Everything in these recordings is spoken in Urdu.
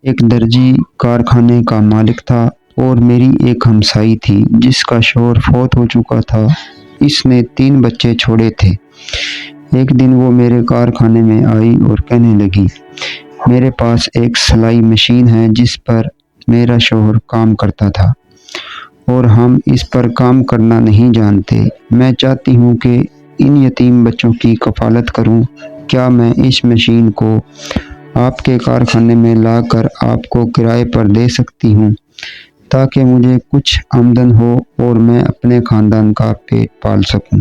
ایک درجی کارخانے کا مالک تھا اور میری ایک ہمسائی تھی جس کا شوہر فوت ہو چکا تھا۔ اس نے 3 بچے چھوڑے تھے۔ ایک دن وہ میرے کارخانے میں آئی اور کہنے لگی، میرے پاس ایک سلائی مشین ہے جس پر میرا شوہر کام کرتا تھا اور ہم اس پر کام کرنا نہیں جانتے۔ میں چاہتی ہوں کہ ان یتیم بچوں کی کفالت کروں۔ کیا میں اس مشین کو آپ کے کارخانے میں لا کر آپ کو کرائے پر دے سکتی ہوں تاکہ مجھے کچھ آمدن ہو اور میں اپنے خاندان کا پیٹ پال سکوں؟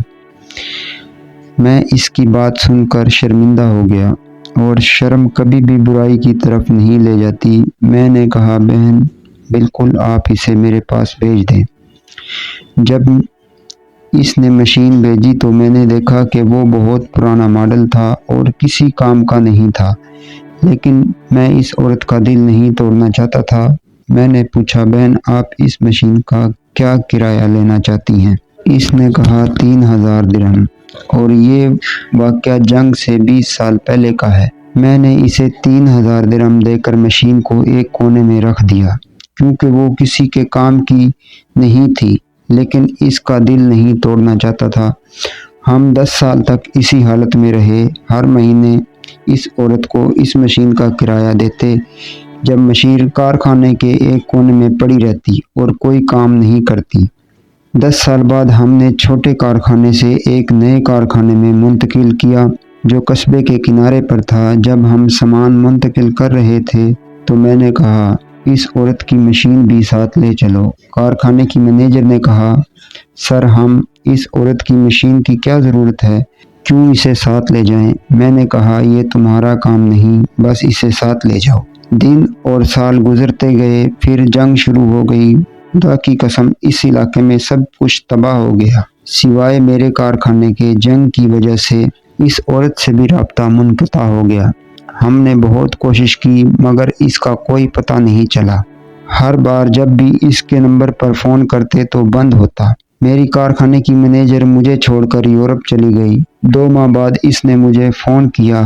میں اس کی بات سن کر شرمندہ ہو گیا، اور شرم کبھی بھی برائی کی طرف نہیں لے جاتی۔ میں نے کہا، بہن بالکل، آپ اسے میرے پاس بھیج دیں۔ جب اس نے مشین بھیجی تو میں نے دیکھا کہ وہ بہت پرانا ماڈل تھا اور کسی کام کا نہیں تھا، لیکن میں اس عورت کا دل نہیں توڑنا چاہتا تھا۔ میں نے پوچھا، بہن آپ اس مشین کا کیا کرایہ لینا چاہتی ہیں؟ اس نے کہا 3000 درہم، اور یہ واقعہ جنگ سے 20 سال پہلے کا ہے۔ میں نے اسے 3000 درہم دے کر مشین کو ایک کونے میں رکھ دیا، کیونکہ وہ کسی کے کام کی نہیں تھی، لیکن اس کا دل نہیں توڑنا چاہتا تھا۔ ہم 10 سال تک اسی حالت میں رہے، ہر مہینے اس عورت کو اس مشین کا کرایہ دیتے، جب مشین کارخانے کے ایک کونے میں پڑی رہتی اور کوئی کام نہیں کرتی۔ 10 سال بعد ہم نے چھوٹے کارخانے سے ایک نئے کارخانے میں منتقل کیا جو قصبے کے کنارے پر تھا۔ جب ہم سامان منتقل کر رہے تھے تو میں نے کہا، اس عورت کی مشین بھی ساتھ لے چلو۔ کارخانے کی مینیجر نے کہا، سر ہم اس عورت کی مشین کی کیا ضرورت ہے، کیوں اسے ساتھ لے جائیں؟ میں نے کہا، یہ تمہارا کام نہیں، بس اسے ساتھ لے جاؤ۔ دن اور سال گزرتے گئے، پھر جنگ شروع ہو گئی۔ خدا کی قسم، اس علاقے میں سب کچھ تباہ ہو گیا سوائے میرے کارخانے کے۔ جنگ کی وجہ سے اس عورت سے بھی رابطہ منقطع ہو گیا۔ ہم نے بہت کوشش کی مگر اس کا کوئی پتہ نہیں چلا۔ ہر بار جب بھی اس کے نمبر پر فون کرتے تو بند ہوتا۔ میری کارخانے کی مینیجر مجھے چھوڑ کر یورپ چلی گئی۔ 2 ماہ بعد اس نے مجھے فون کیا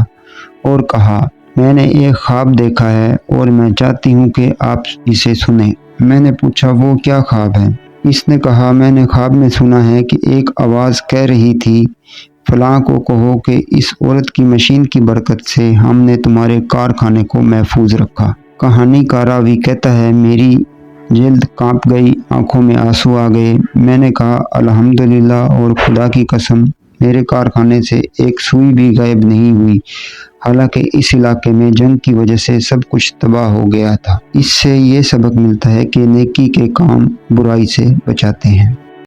اور کہا، میں نے ایک خواب دیکھا ہے اور میں چاہتی ہوں کہ آپ اسے سنیں۔ میں نے پوچھا، وہ کیا خواب ہے؟ اس نے کہا، میں نے خواب میں سنا ہے کہ ایک آواز کہہ رہی تھی، فلاں کو کہو کہ اس عورت کی مشین کی برکت سے ہم نے تمہارے کارخانے کو محفوظ رکھا۔ کہانی کا راوی کہتا ہے، میری جلد کانپ گئی، آنکھوں میں آنسو آ گئے۔ میں نے کہا، الحمدللہ، اور خدا کی قسم میرے کارخانے سے ایک سوئی بھی غائب نہیں ہوئی، حالانکہ اس علاقے میں جنگ کی وجہ سے سب کچھ تباہ ہو گیا تھا۔ اس سے یہ سبق ملتا ہے کہ نیکی کے کام برائی سے بچاتے ہیں۔